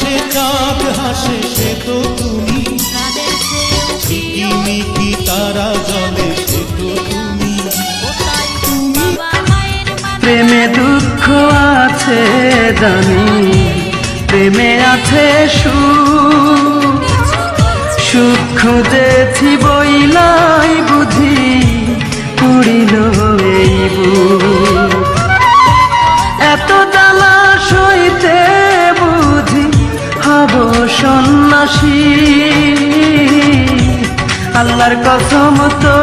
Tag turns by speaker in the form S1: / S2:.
S1: আকাশে চাঁদ হাসে সে তো তুমি, ঝিকিমিকি তারা জলে সে তো তুমি।
S2: প্রেমে দুঃখ আছে জানি, প্রেমে আছে সুখ, সুখ খুঁজেছি বইলাই বুঝি পড়িল এই বুক। এত জ্বালা সইতে বুঝি হব সন্ন্যাসী, আল্লাহর কসম তো